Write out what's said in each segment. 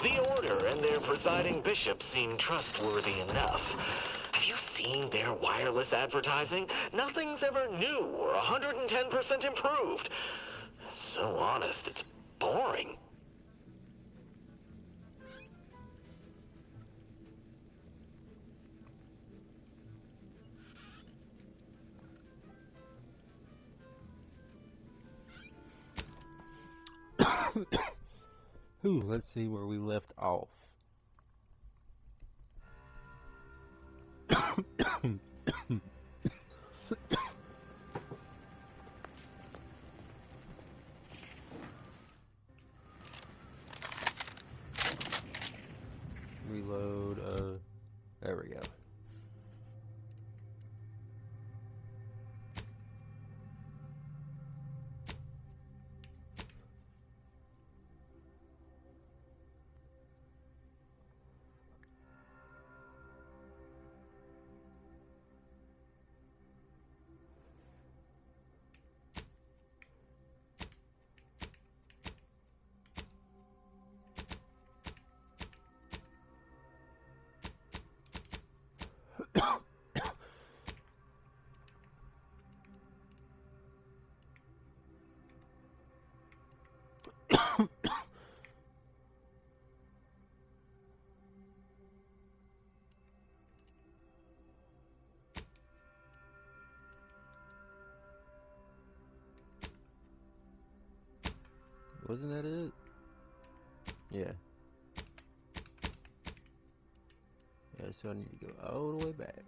The Order and their presiding bishop seem trustworthy enough. Have you seen their wireless advertising? Nothing's ever new or 110% improved. So honest, it's boring. Ooh, let's see where we left off. Reload, there we go. Wasn't that it? Yeah. Yeah, so I need to go all the way back.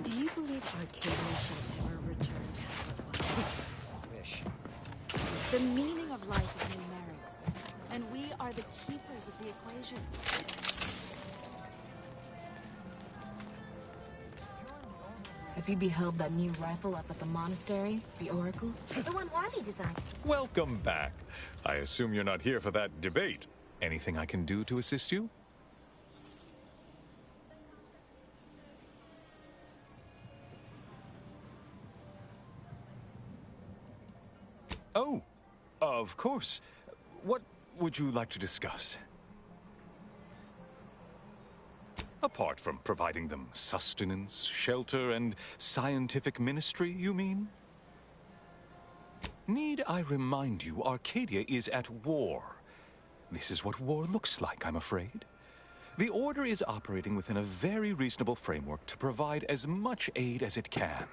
Do you believe Arcadia shall ever return to Africa? Wish. The meaning of life is numeric, and we are the keepers of the equation. Have you beheld that new rifle up at the monastery? The Oracle? The one Wally designed. Welcome back. I assume you're not here for that debate. Anything I can do to assist you? Oh, of course. What would you like to discuss? Apart from providing them sustenance, shelter, and scientific ministry, you mean? Need I remind you, Arcadia is at war. This is what war looks like, I'm afraid. The Order is operating within a very reasonable framework to provide as much aid as it can.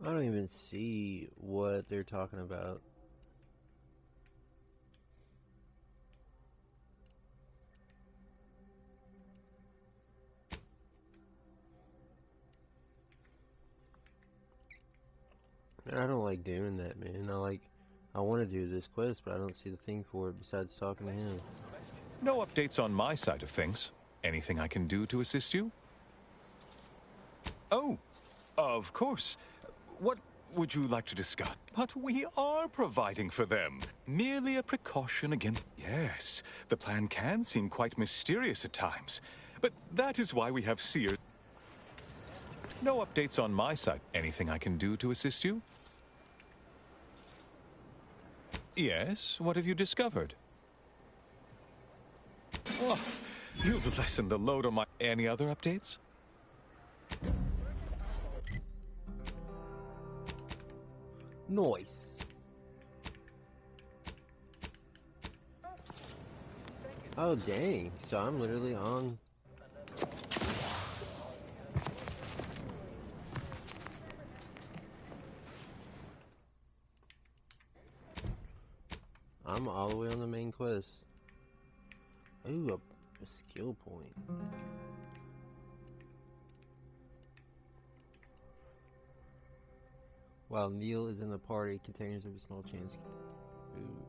I don't even see what they're talking about. I don't like doing that, man. I want to do this quest, but I don't see the thing for it besides talking to him. No updates on my side of things. Anything I can do to assist you? Oh, of course. What would you like to discuss? But we are providing for them. Merely a precaution against... Yes, the plan can seem quite mysterious at times. But that is why we have seers. No updates on my side. Anything I can do to assist you? Yes, what have you discovered? Oh, you've lessened the load on my... Any other updates? Nice. Oh, dang. So I'm literally on I'm all the way on the main quest. Ooh, a skill point. While Neil is in the party, containers have a small chance. Ooh.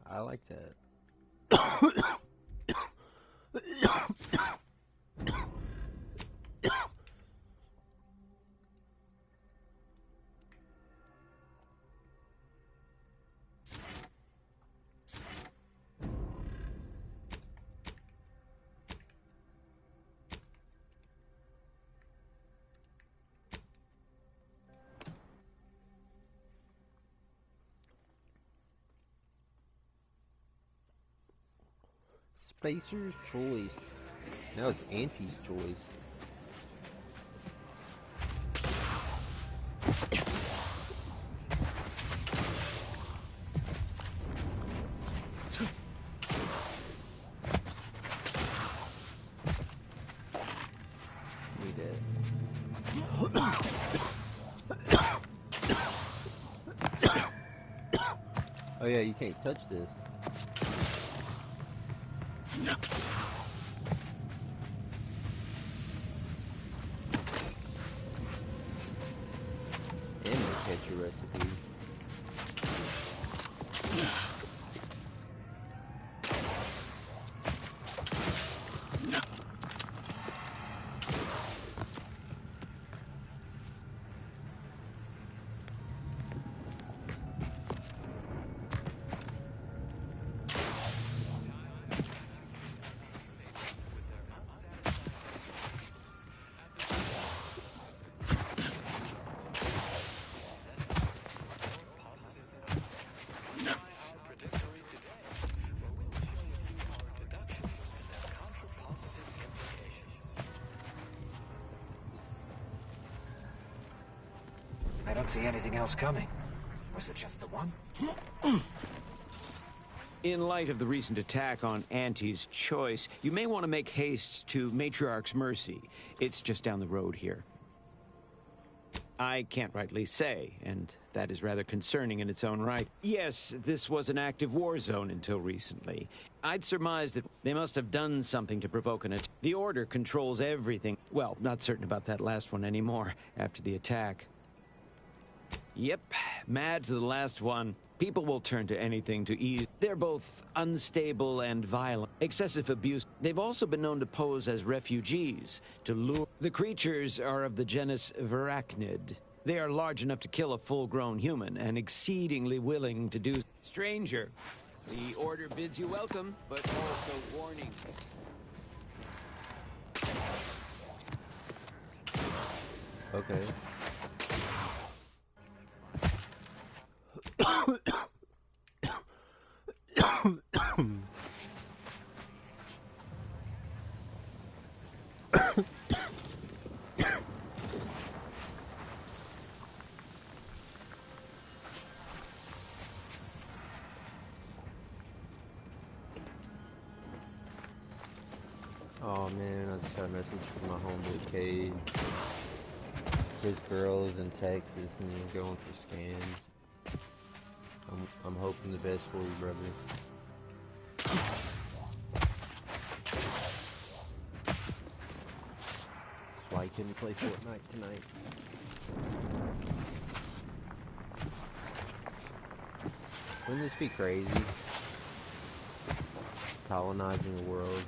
I like that. Spacer's choice. Now it's Auntie's choice. We did. Oh yeah, you can't touch this. And we'll catch your recipe. I don't see anything else coming. Was it just the one? In light of the recent attack on Auntie's choice, you may want to make haste to Matriarch's Mercy. It's just down the road here. I can't rightly say, and that is rather concerning in its own right. Yes, this was an active war zone until recently. I'd surmise that they must have done something to provoke an attack. The Order controls everything. Well, not certain about that last one anymore, after the attack. Yep, mad to the last one. People will turn to anything to ease. They're both unstable and violent. Excessive abuse. They've also been known to pose as refugees, to lure. The creatures are of the genus Verachnid. They are large enough to kill a full-grown human, and exceedingly willing to do. Stranger, the Order bids you welcome, but also warnings. Okay. Oh man, I just got a message from my homeboy Cade. His girl is in Texas and he's going for scans. I'm hoping the best for you, brother. That's why I couldn't play Fortnite tonight. Wouldn't this be crazy? Colonizing the world.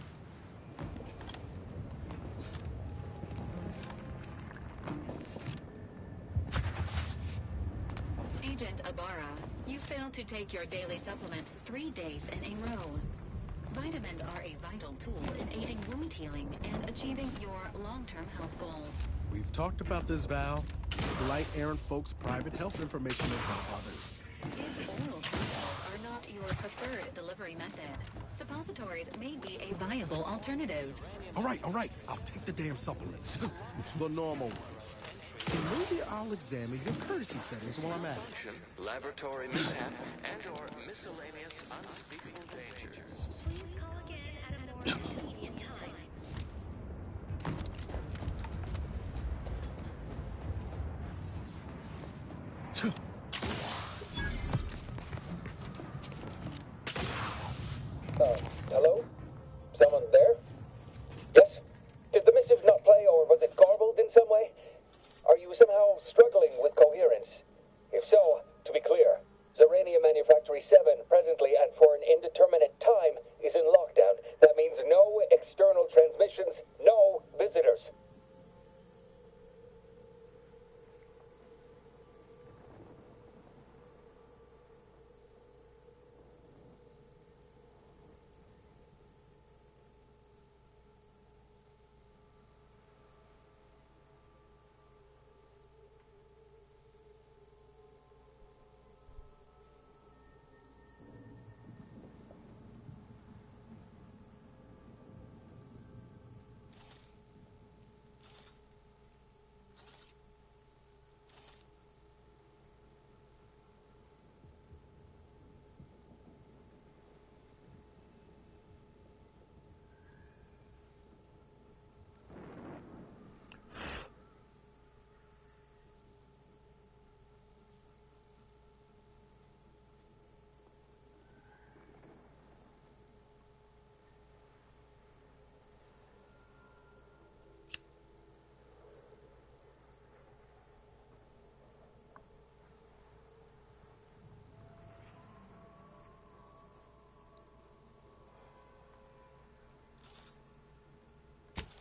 Agent Ibarra, you failed to take your daily supplements 3 days in a row. Vitamins are a vital tool in aiding wound healing and achieving your long-term health goals. We've talked about this, Val. Light errand folks' private health information and help others. If oral capsules are not your preferred delivery method, suppositories may be a viable alternative. All right. I'll take the damn supplements. The normal ones. And maybe I'll examine your courtesy settings while I'm at it. Laboratory mishap and/or miscellaneous unspeakable dangers. Please call again at a more convenient time. Hello? Someone there? Yes? Did the missive not play, or was it garbled in some way? Are you somehow struggling with coherence? If so, to be clear, Zerania Manufactory 7 presently and for an indeterminate time is in lockdown. That means no external transmissions, no visitors.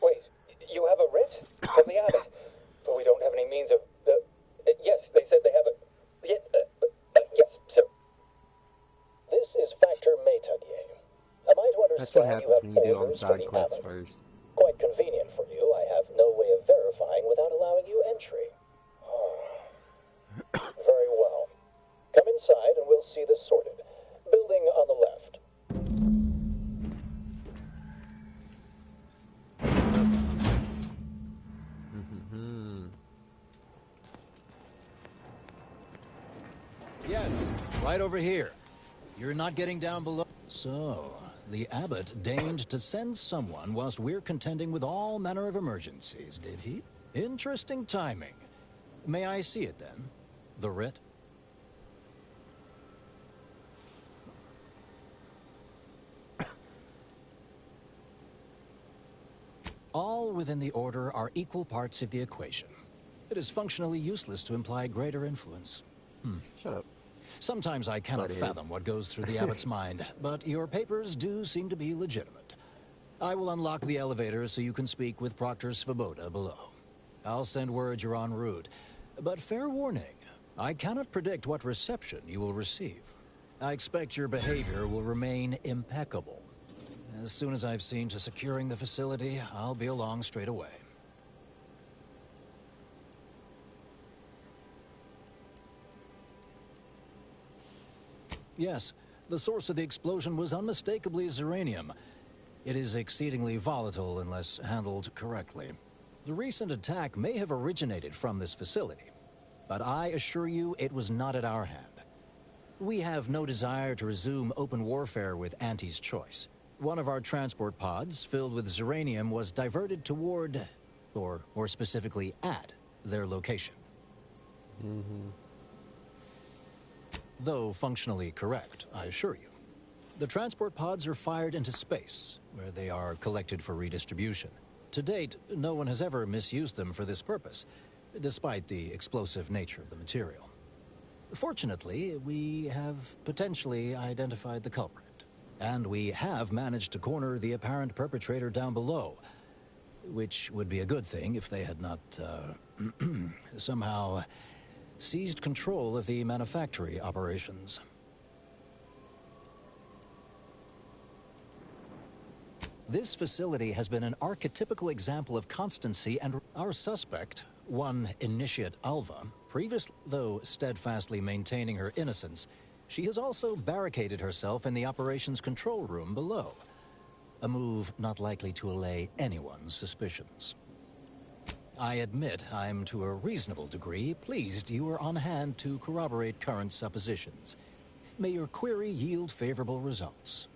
Wait, you have a writ? From the abbot? But we don't have any means of... yes, they said they have a... yes, sir. This is Factor Maytadier. Am I to That's what understand you happens have when you do all the orders for side the quests abbot? first. Quite convenient for you. I have no way of verifying without allowing you entry. Very well. Come inside and we'll see this sorted. Building on the left. Yes, right over here. You're not getting down below. So, the abbot deigned to send someone whilst we're contending with all manner of emergencies, did he? Interesting timing. May I see it then? The writ? All within the order are equal parts of the equation. It is functionally useless to imply greater influence. Shut up. Sometimes I cannot Bloody fathom what goes through the abbot's mind, but your papers do seem to be legitimate. I will unlock the elevator so you can speak with Proctor Svoboda below. I'll send word you're en route, but fair warning, I cannot predict what reception you will receive. I expect your behavior will remain impeccable. As soon as I've seen to securing the facility, I'll be along straight away. Yes, the source of the explosion was unmistakably Zeranium. It is exceedingly volatile unless handled correctly. The recent attack may have originated from this facility, but I assure you it was not at our hand. We have no desire to resume open warfare with Auntie's choice. One of our transport pods filled with Zeranium was diverted toward, or more specifically at, their location. Though functionally correct, I assure you. The transport pods are fired into space, where they are collected for redistribution. To date, no one has ever misused them for this purpose, despite the explosive nature of the material. Fortunately, we have potentially identified the culprit, and we have managed to corner the apparent perpetrator down below, which would be a good thing if they had not, somehow seized control of the manufactory operations. This facility has been an archetypical example of constancy, and our suspect, one Initiate Alva, previously, though steadfastly maintaining her innocence, she has also barricaded herself in the operations control room below. A move not likely to allay anyone's suspicions. I admit I'm to a reasonable degree pleased you are on hand to corroborate current suppositions. May your query yield favorable results.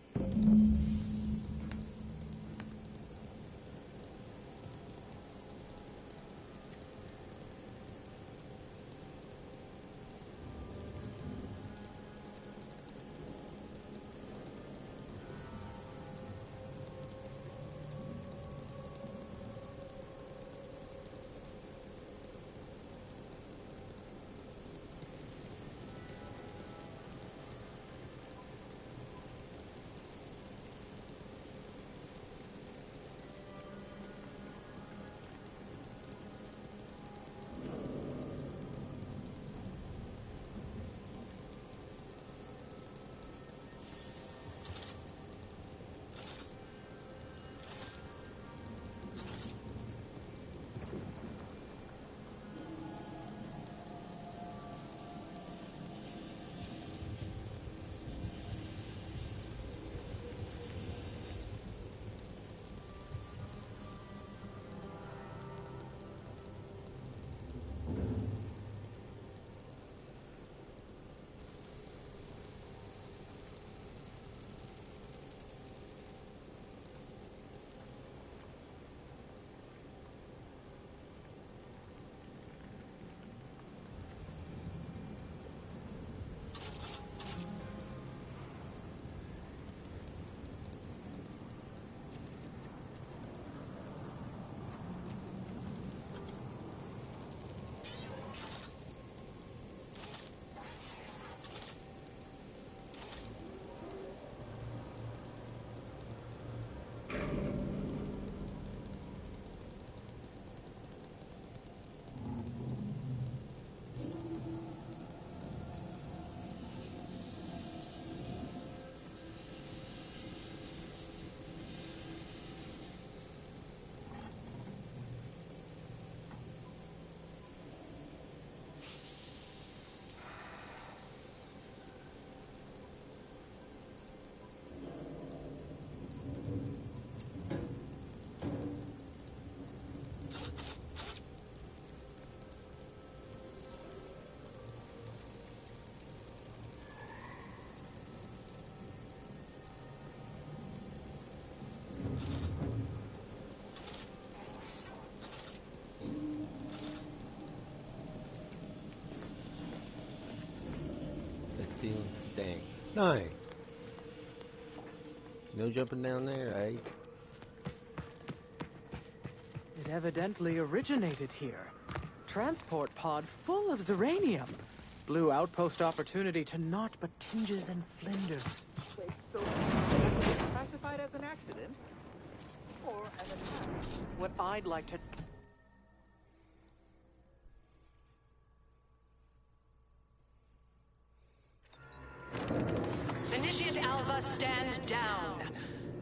Let's steal. Dang. No. No jumping down there, eh? It evidently originated here. Transport pod full of Zeranium. Blue outpost opportunity to naught but tinges and flinders. Wait, so classified as an accident? Or an attack? What I'd like to... Initiate Alpha, stand down.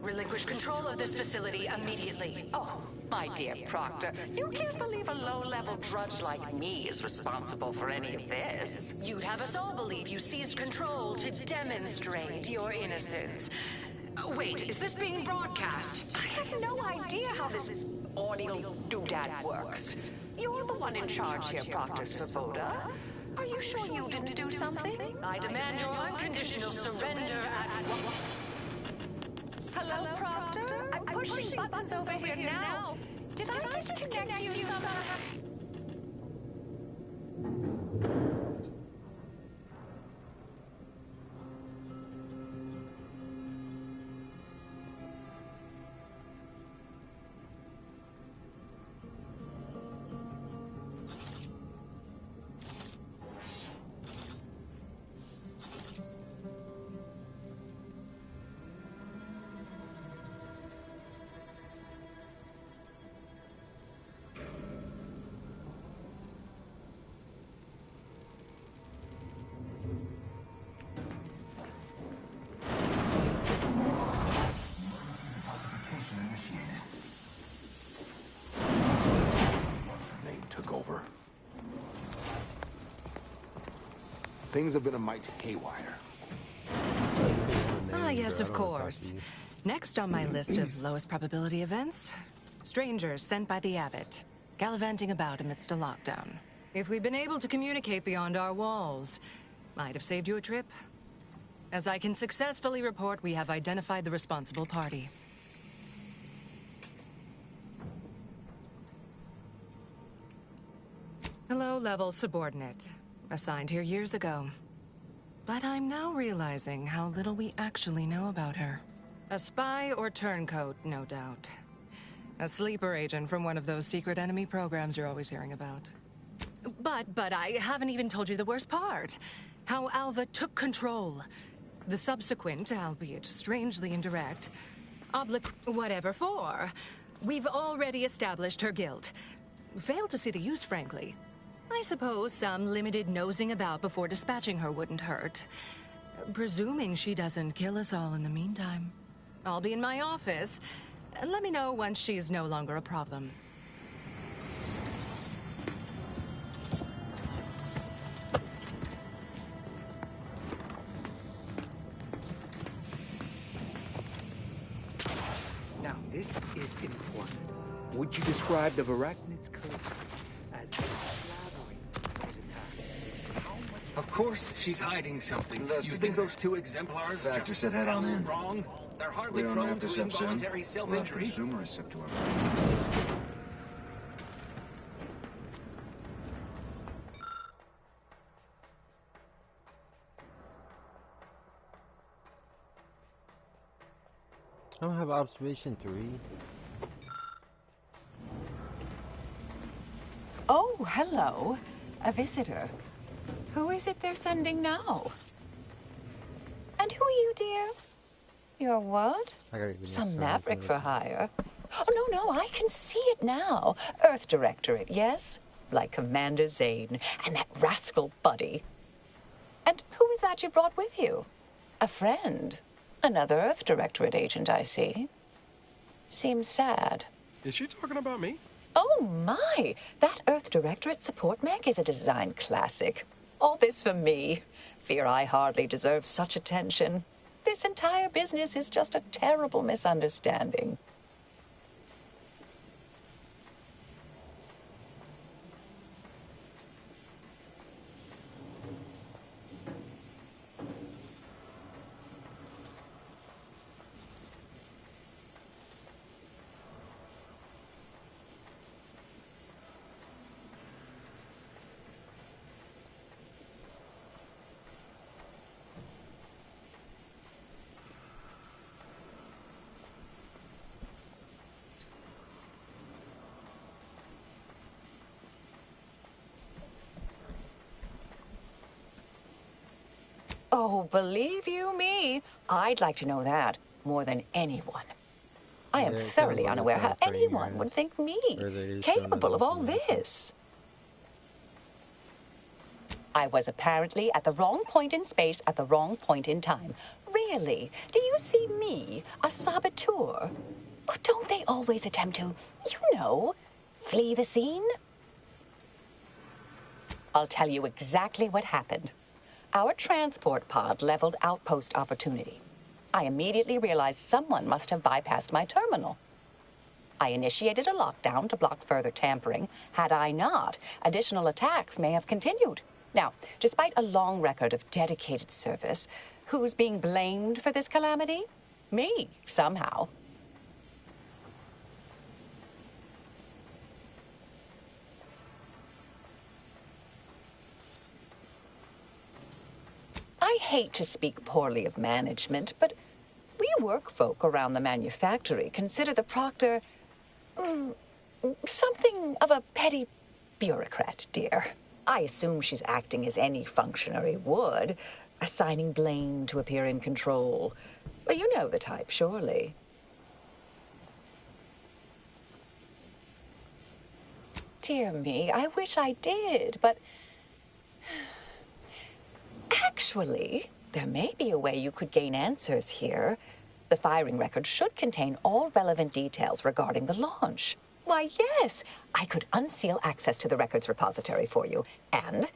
Relinquish control of this facility immediately. Oh, my dear Proctor, you can't believe a low-level drudge like me is responsible for any of this. You'd have us all believe you seized control to demonstrate your innocence. Wait, is this being broadcast? I have no idea how this audio doodad works. You're the one in charge here, Proctor Svoboda. Are you sure you didn't do something? I demand your unconditional surrender at... Hello, Proctor? I'm pushing buttons over here now. Did I disconnect you somehow? Things have been a mite haywire. Ah, yes, of course. Next on my list of lowest probability events, strangers sent by the abbot, gallivanting about amidst a lockdown. If we'd been able to communicate beyond our walls, might have saved you a trip. As I can successfully report, we have identified the responsible party. Low-level subordinate. Assigned here years ago. But I'm now realizing how little we actually know about her. A spy or turncoat, no doubt. A sleeper agent from one of those secret enemy programs you're always hearing about. But I haven't even told you the worst part. How Alva took control. The subsequent, albeit strangely indirect, whatever for. We've already established her guilt. Failed to see the use, frankly. I suppose some limited nosing about before dispatching her wouldn't hurt. Presuming she doesn't kill us all in the meantime. I'll be in my office. Let me know once she's no longer a problem. Now, this is important. Would you describe the Arachnid's code as Of course, she's hiding something. You think those two exemplars are Just sit head on in. wrong? They're hardly We don't prone have to this up soon. involuntary self-injury. Consumerist up to our... I don't have observation 3. Oh, hello. A visitor. Who is it they're sending now? And who are you, dear? You're what? Some maverick for hire. Oh, no, I can see it now. Earth Directorate, yes? Like Commander Zane and that rascal Buddy. And who is that you brought with you? A friend. Another Earth Directorate agent, I see. Seems sad. Is she talking about me? Oh, my. That Earth Directorate support mech is a design classic. All this for me. Fear I hardly deserve such attention. This entire business is just a terrible misunderstanding. Oh, believe you me, I'd like to know that more than anyone. I am thoroughly unaware how anyone would think me capable of all this. I was apparently at the wrong point in space at the wrong point in time. Really? Do you see me, a saboteur? Oh, don't they always attempt to, flee the scene? I'll tell you exactly what happened. Our transport pod leveled outpost opportunity. I immediately realized someone must have bypassed my terminal. I initiated a lockdown to block further tampering. Had I not, additional attacks may have continued. Now, despite a long record of dedicated service, who's being blamed for this calamity? Me, somehow. I hate to speak poorly of management, but we workfolk around the manufactory consider the proctor something of a petty bureaucrat, dear. I assume she's acting as any functionary would, assigning blame to appear in control. Well, you know the type, surely. Dear me, I wish I did, but... Actually, there may be a way you could gain answers here. The firing record should contain all relevant details regarding the launch. Why, yes, I could unseal access to the records repository for you and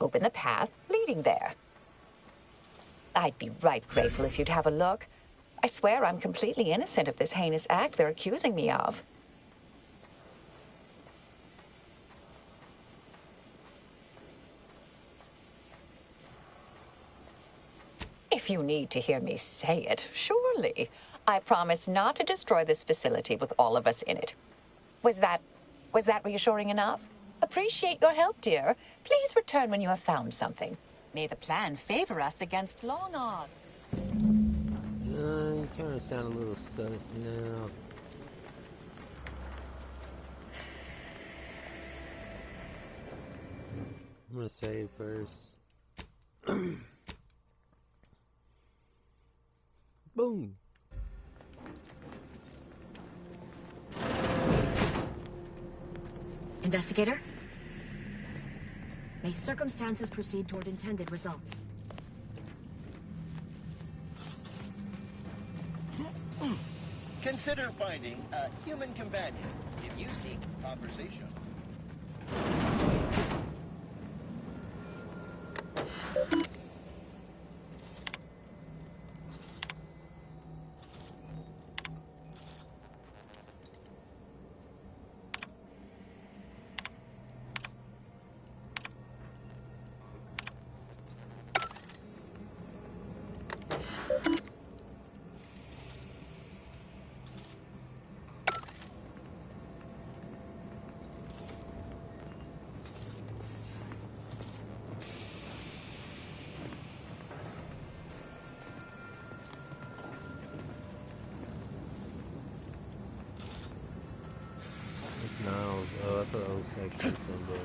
open the path leading there. I'd be right grateful if you'd have a look. I swear I'm completely innocent of this heinous act they're accusing me of. If you need to hear me say it, surely. I promise not to destroy this facility with all of us in it. Was that reassuring enough? Appreciate your help, dear. Please return when you have found something. May the plan favor us against long odds. You're trying to sound a little sus now. I'm gonna save first. Boom. Investigator? May circumstances proceed toward intended results. Consider finding a human companion if you seek conversation. Oh, that's what I was thinking someday.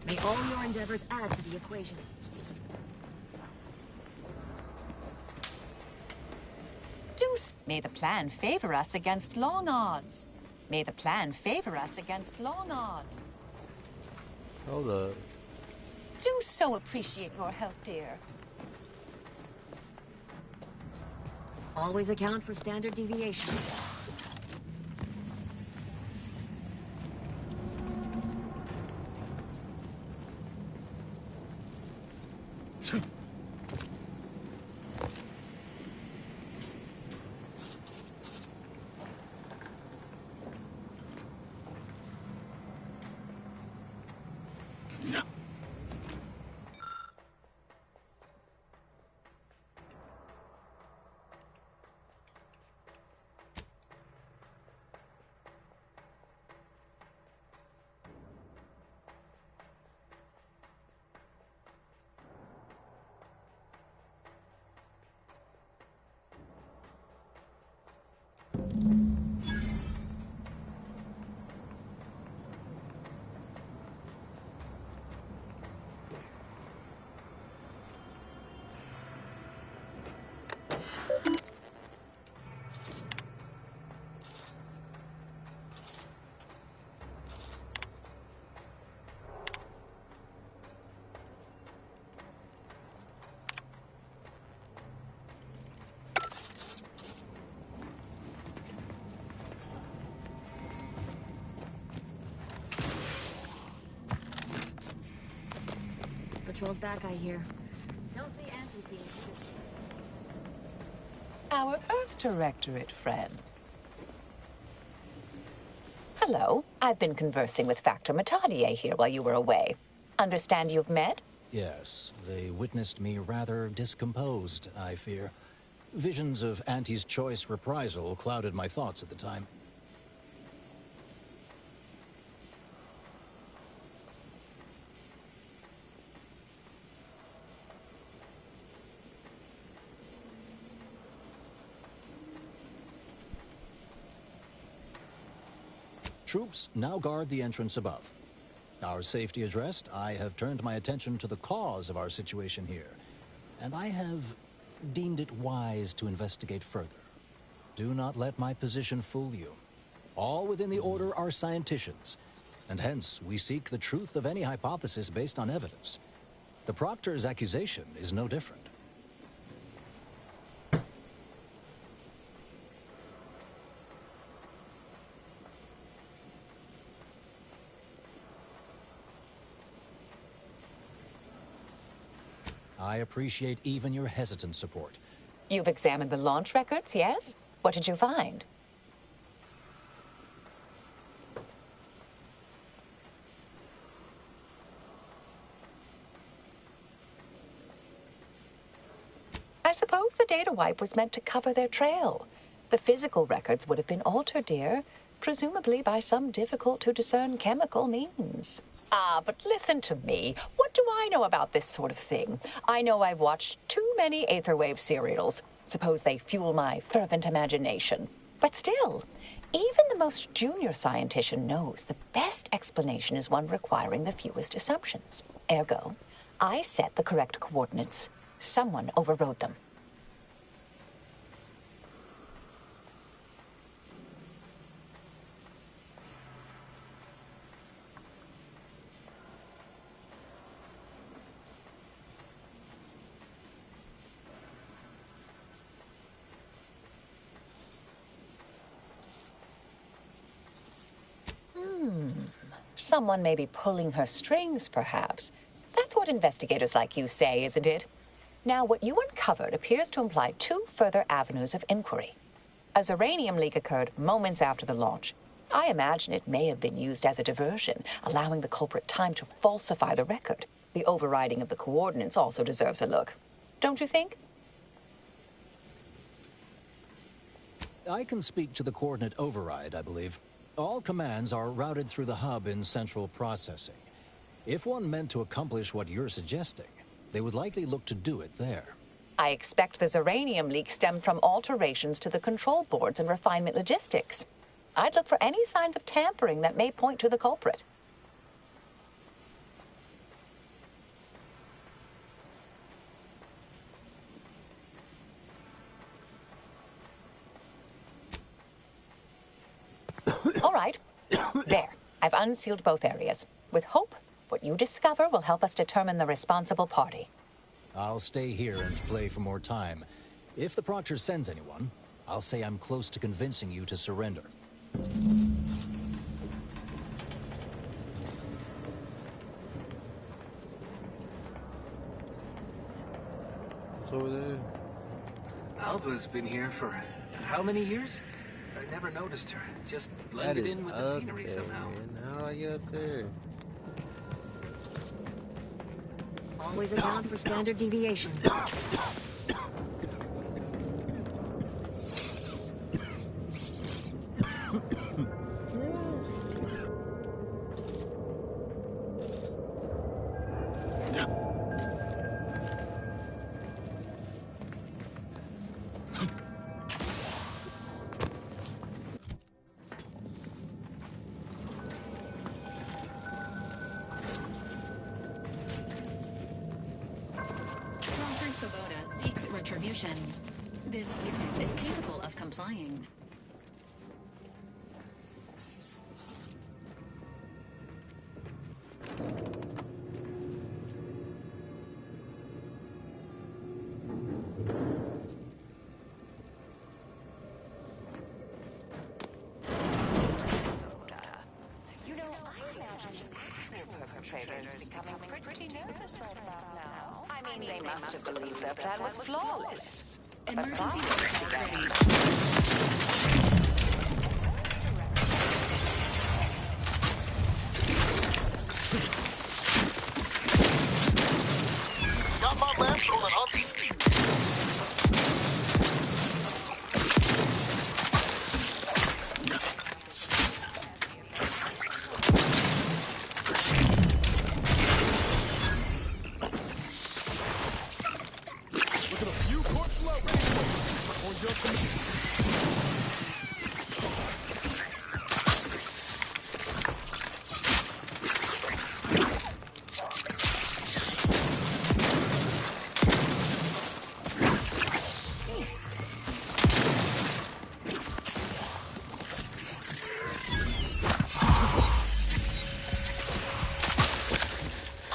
May all your endeavors add to the equation. May the plan favor us against long odds. May the plan favor us against long odds. Hold up. Do so appreciate your help, dear. Always account for standard deviation. patrol's back, I hear. Don't see Auntie's being Our Earth Directorate friend. Hello. I've been conversing with Factor Matadier here while you were away. Understand you've met? Yes, they witnessed me rather discomposed, I fear. Visions of Auntie's choice reprisal clouded my thoughts at the time. Troops now guard the entrance above. Our safety addressed, I have turned my attention to the cause of our situation here, and I have deemed it wise to investigate further. Do not let my position fool you. All within the Order are scienticians, and hence we seek the truth of any hypothesis based on evidence. The Proctor's accusation is no different. I appreciate even your hesitant support. You've examined the launch records, yes? What did you find? I suppose the data wipe was meant to cover their trail. The physical records would have been altered, dear, presumably by some difficult-to-discern chemical means. Ah, but listen to me. What do I know about this sort of thing? I know I've watched too many Aetherwave serials. Suppose they fuel my fervent imagination. But still, even the most junior scientician knows the best explanation is one requiring the fewest assumptions. Ergo, I set the correct coordinates. Someone overrode them. Someone may be pulling her strings, perhaps. That's what investigators like you say, isn't it? Now, what you uncovered appears to imply two further avenues of inquiry. A Zeranium leak occurred moments after the launch. I imagine it may have been used as a diversion, allowing the culprit time to falsify the record. The overriding of the coordinates also deserves a look. Don't you think? I can speak to the coordinate override, I believe. All commands are routed through the hub in central processing. If one meant to accomplish what you're suggesting, they would likely look to do it there. I expect the Zeranium leak stemmed from alterations to the control boards and refinement logistics. I'd look for any signs of tampering that may point to the culprit. All right. There. I've unsealed both areas. With hope, what you discover will help us determine the responsible party. I'll stay here and play for more time. If the Proctor sends anyone, I'll say I'm close to convincing you to surrender. What's over there? Alva's been here for how many years? I never noticed her. Just blended in with the scenery somehow. Man. How do I get up there? Always account for standard deviation. Retribution. This unit is capable of complying. traders becoming pretty nervous right about now. I mean, they must have believed their plan was flawless. Emergency protocol ready. Got my lamps rolling, huh? Look at a few corpse low, ready for you. On your command.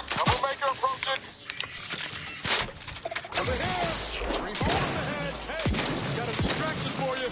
Troublemaker approaching. Over here! Revolver ahead! Hey, got a distraction for you!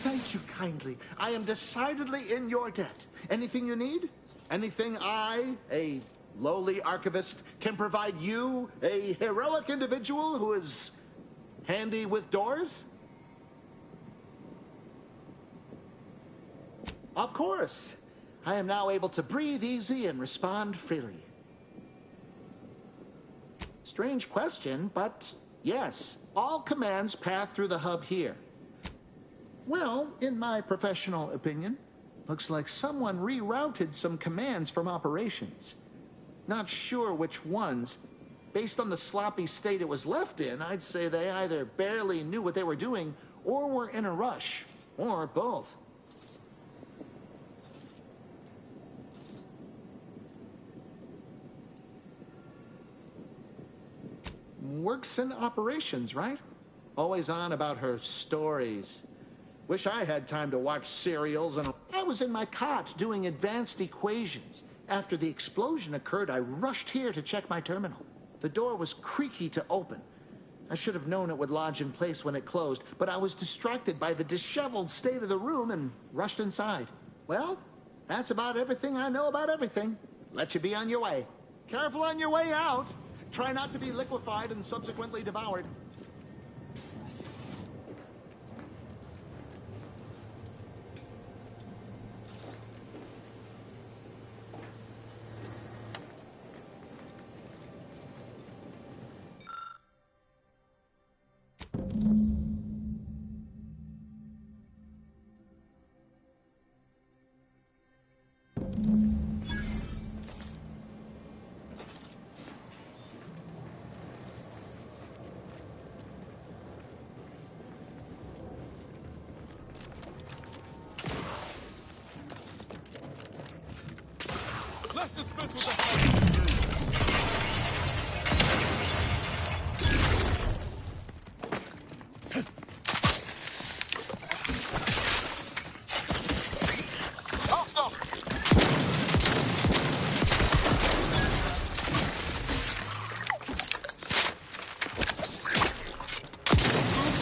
Thank you kindly. I am decidedly in your debt. Anything you need? Anything I, a lowly archivist, can provide you, a heroic individual who is handy with doors? Of course. I am now able to breathe easy and respond freely. Strange question, but yes, all commands pass through the hub here. Well, in my professional opinion, looks like someone rerouted some commands from operations. Not sure which ones. Based on the sloppy state it was left in, I'd say they either barely knew what they were doing or were in a rush, or both. Works in operations, right? Always on about her stories. Wish I had time to watch serials, and I was in my cot doing advanced equations. After the explosion occurred, I rushed here to check my terminal. The door was creaky to open. I should have known it would lodge in place when it closed, but I was distracted by the disheveled state of the room and rushed inside. Well, that's about everything I know about everything. Let you be on your way. Careful on your way out. Try not to be liquefied and subsequently devoured.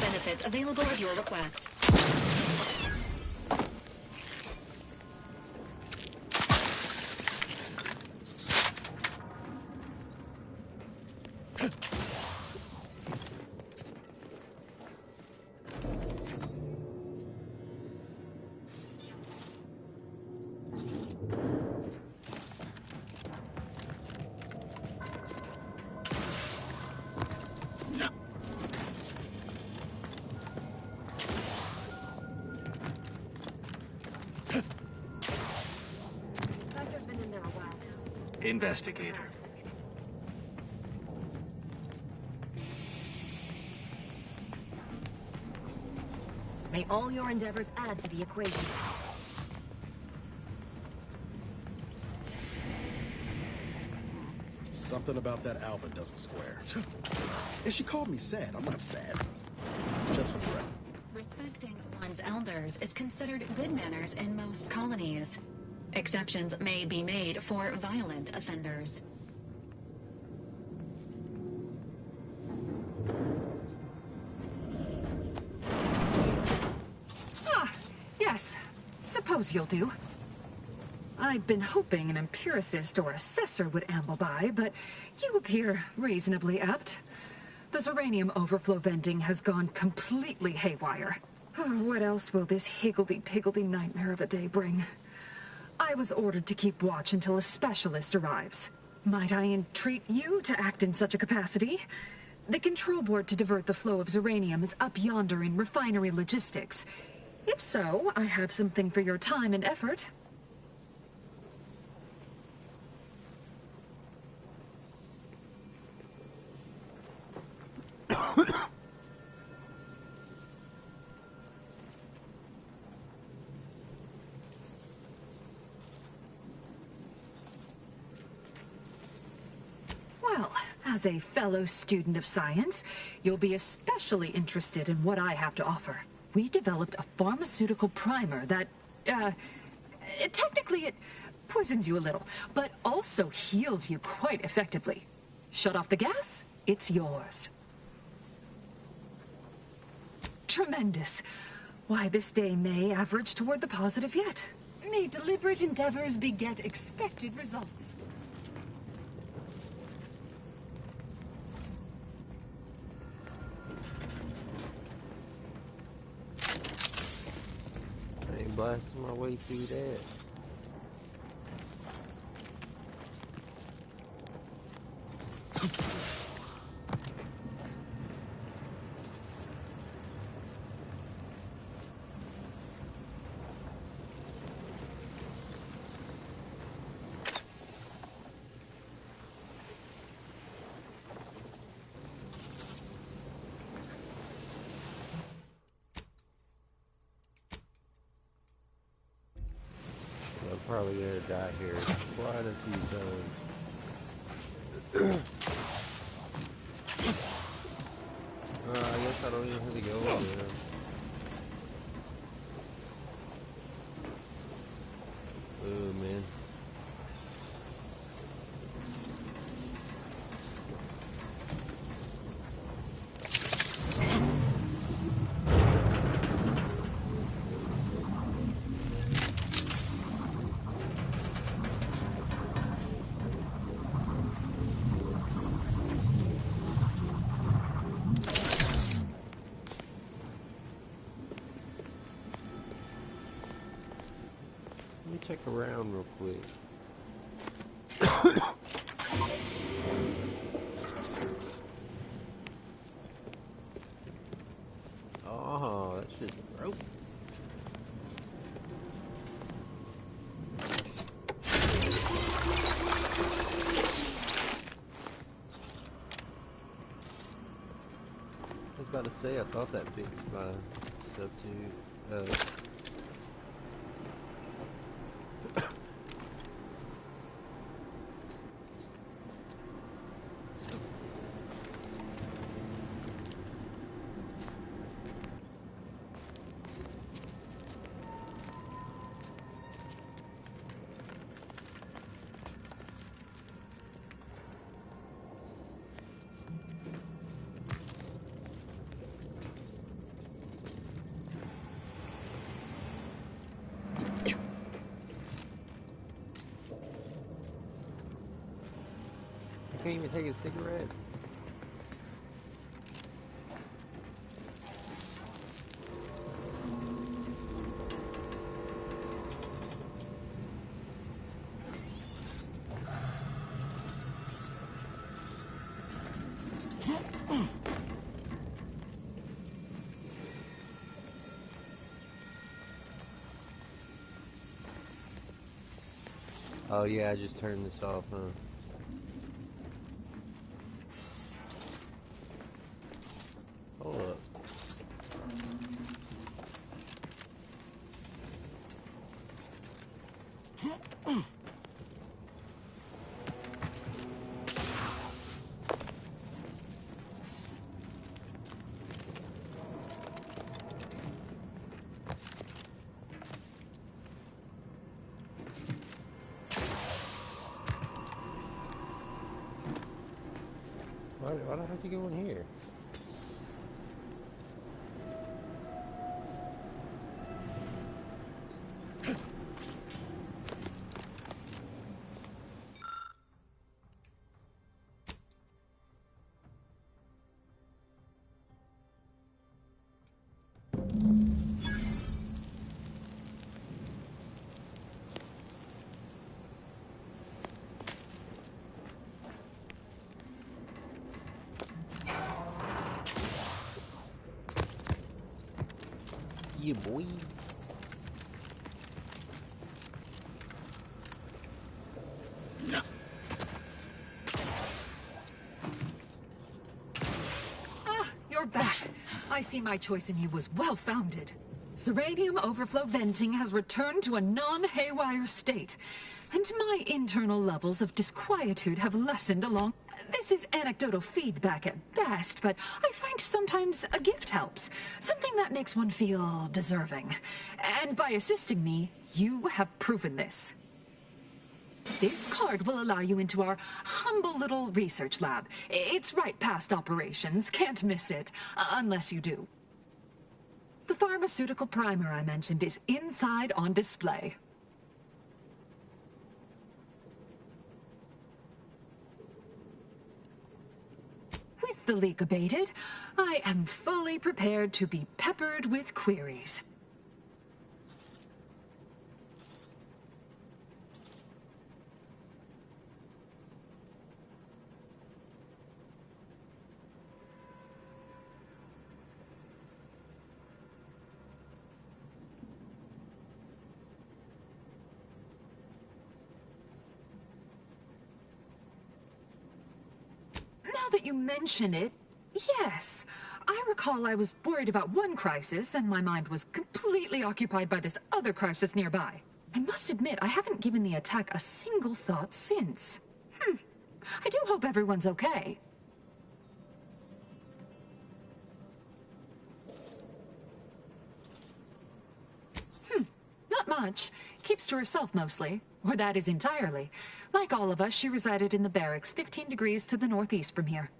Benefits available at your request. Vector's been in there a while now. Investigator. May all your endeavors add to the equation. Something about that Alva doesn't square. And she called me sad. I'm not sad. Just for the record. Respecting one's elders is considered good manners in most colonies. Exceptions may be made for violent offenders. Ah, yes. Suppose you'll do. I'd been hoping an empiricist or assessor would amble by, but you appear reasonably apt. The Zeranium overflow vending has gone completely haywire. What else will this higgledy-piggledy nightmare of a day bring? I was ordered to keep watch until a specialist arrives. Might I entreat you to act in such a capacity? The control board to divert the flow of Zeranium is up yonder in refinery logistics. If so, I have something for your time and effort. Well, as a fellow student of science, you'll be especially interested in what I have to offer. We developed a pharmaceutical primer that, technically it poisons you a little, but also heals you quite effectively. Shut off the gas, it's yours. Tremendous. Why, this day may average toward the positive yet. May deliberate endeavors beget expected results. I ain't blasting my way through that. I'm probably gonna die here quite a few times. I guess I don't even have to go over there. Oh man. Let me check around real quick. Oh, that's just broke. I was about to say, I thought that fixed my stuff too. can't even take a cigarette. Oh yeah, I just turned this off, huh? Hold up. Why the heck you go in here? Yeah, boy. Ah, you're back. I see my choice in you was well-founded. Zeranium overflow venting has returned to a non-haywire state, and my internal levels of disquietude have lessened along. This is anecdotal feedback at best, but I find sometimes a gift helps. Something that makes one feel deserving. And by assisting me, you have proven this. This card will allow you into our humble little research lab. It's right past operations, can't miss it, unless you do. The pharmaceutical primer I mentioned is inside on display. With the leak abated, I am fully prepared to be peppered with queries. Now that you mention it, yes. I recall I was worried about one crisis, and my mind was completely occupied by this other crisis nearby. I must admit, I haven't given the attack a single thought since. I do hope everyone's okay. Not much. Keeps to herself mostly. Or that is entirely. Like all of us, she resided in the barracks 15 degrees to the northeast from here.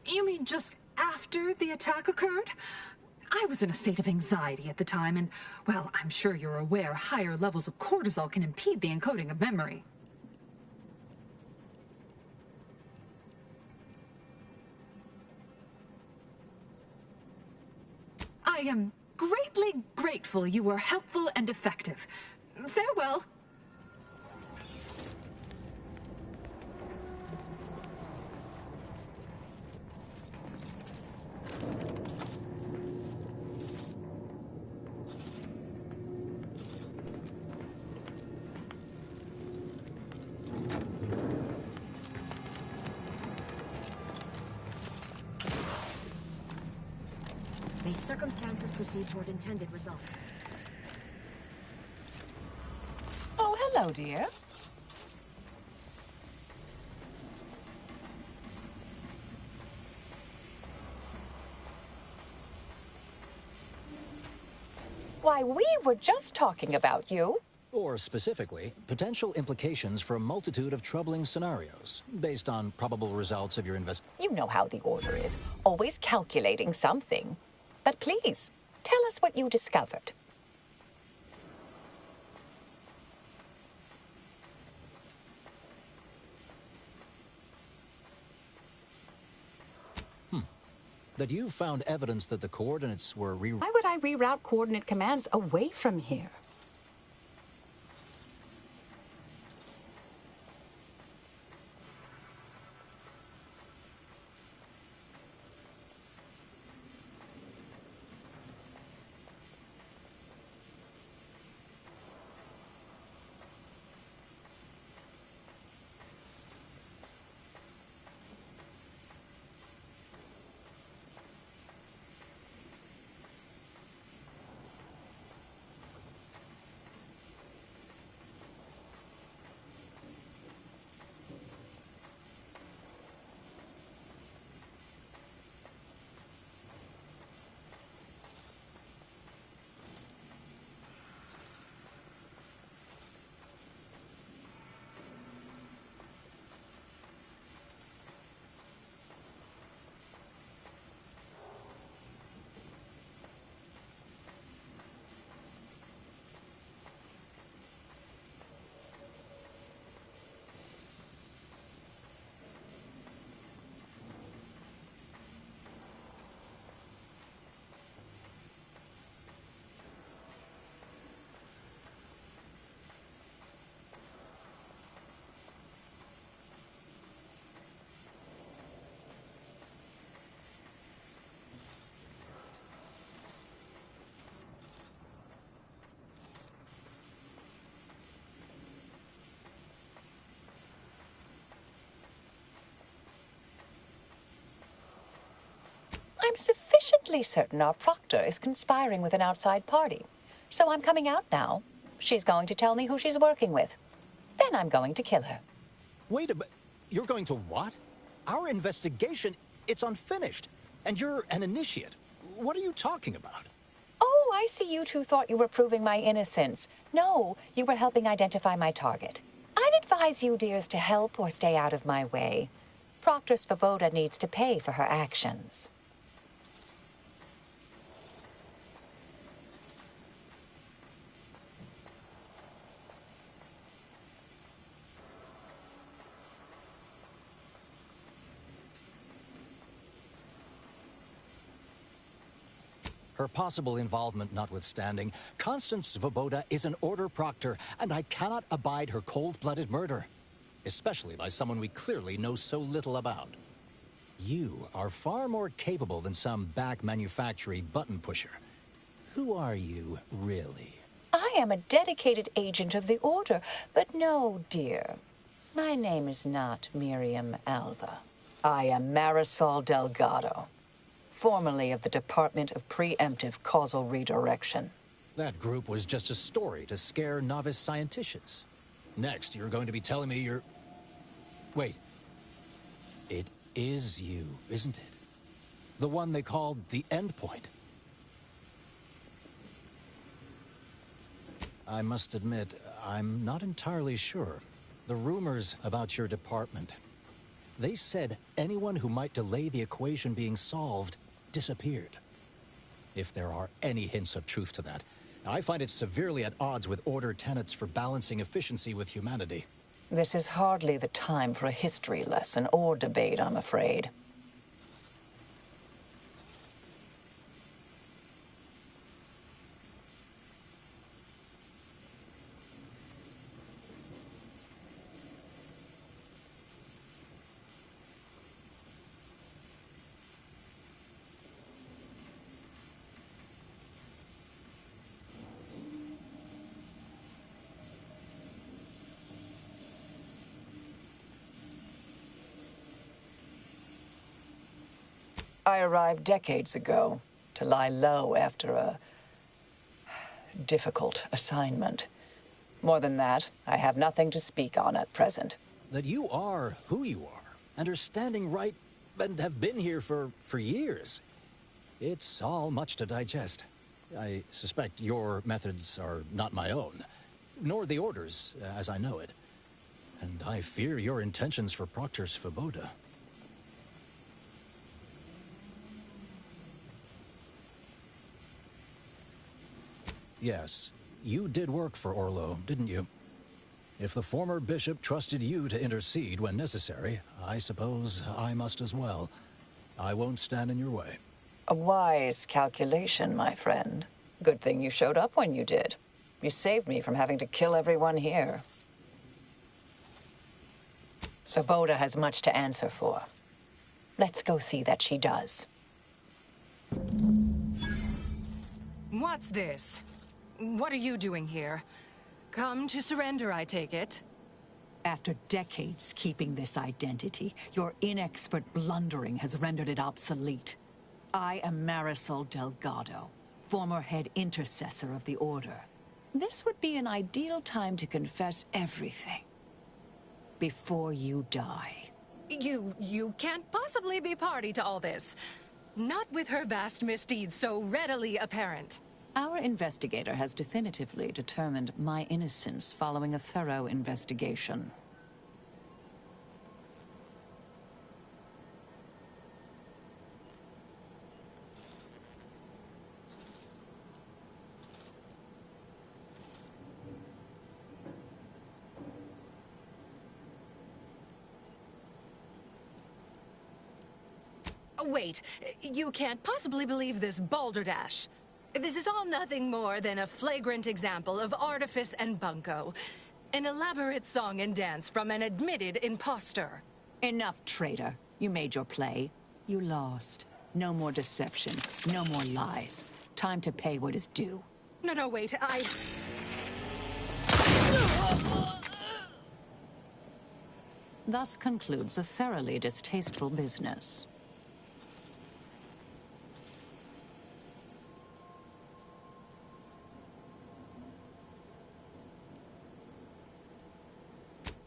You mean just after the attack occurred? I was in a state of anxiety at the time, and, well, I'm sure you're aware higher levels of cortisol can impede the encoding of memory. I am greatly grateful you were helpful and effective. Farewell. May circumstances proceed toward intended results. Oh, hello, dear. Why, we were just talking about you. Or specifically, potential implications for a multitude of troubling scenarios, based on probable results of your You know how the Order is, always calculating something. But please, tell us what you discovered. That you found evidence that the coordinates were Why would I reroute coordinate commands away from here? I'm sufficiently certain our proctor is conspiring with an outside party. So I'm coming out now. She's going to tell me who she's working with. Then I'm going to kill her. Wait a minute. You're going to what? Our investigation, it's unfinished. And you're an initiate. What are you talking about? Oh, I see you two thought you were proving my innocence. No, you were helping identify my target. I'd advise you, dears, to help or stay out of my way. Proctor Svoboda needs to pay for her actions. Her possible involvement notwithstanding, Constance Svoboda is an Order proctor, and I cannot abide her cold-blooded murder. Especially by someone we clearly know so little about. You are far more capable than some back manufacturing button pusher. Who are you, really? I am a dedicated agent of the Order, but no, dear. My name is not Miriam Alva. I am Marisol Delgado, formerly of the Department of Preemptive Causal Redirection. That group was just a story to scare novice scienticians. Next, you're going to be telling me you're... Wait. It is you, isn't it? The one they called the Endpoint. I must admit, I'm not entirely sure. The rumors about your department. They said anyone who might delay the equation being solved disappeared. If there are any hints of truth to that, I find it severely at odds with Order tenets for balancing efficiency with humanity. This is hardly the time for a history lesson or debate, I'm afraid. I arrived decades ago. to lie low after a difficult assignment. More than that, I have nothing to speak on at present. That you are who you are, and are standing right, and have been here for years. It's all much to digest. I suspect your methods are not my own, nor the Order's, as I know it. And I fear your intentions for Proctor Svoboda. Yes, you did work for Orlo, didn't you? If the former bishop trusted you to intercede when necessary, I suppose I must as well. I won't stand in your way. A wise calculation, my friend. Good thing you showed up when you did. You saved me from having to kill everyone here. Svoboda has much to answer for. Let's go see that she does. What's this? What are you doing here? Come to surrender, I take it? After decades keeping this identity, your inexpert blundering has rendered it obsolete. I am Marisol Delgado, former head intercessor of the Order. This would be an ideal time to confess everything. Before you die. You can't possibly be party to all this. Not with her vast misdeeds so readily apparent. Our investigator has definitively determined my innocence following a thorough investigation. Wait, you can't possibly believe this balderdash. This is all nothing more than a flagrant example of artifice and bunco. An elaborate song and dance from an admitted imposter. Enough, traitor. You made your play. You lost. No more deception. No more lies. Time to pay what is due. No, wait, Thus concludes a thoroughly distasteful business.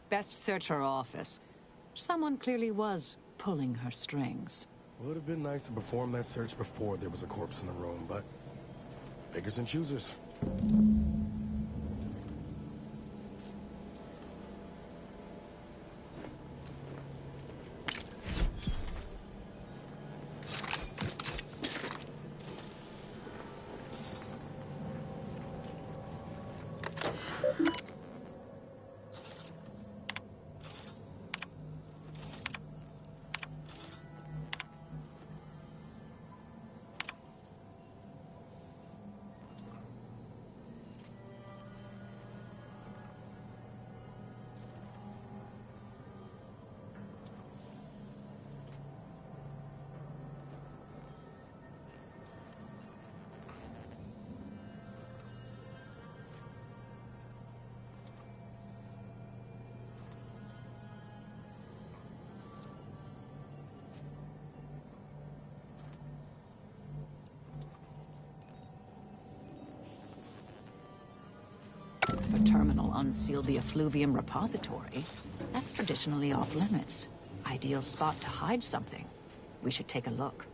Best search her office. Someone clearly was pulling her strings. Would have been nice to perform that search before there was a corpse in the room, but beggars and choosers. The terminal unsealed the effluvium repository. That's traditionally off limits. Ideal spot to hide something. We should take a look.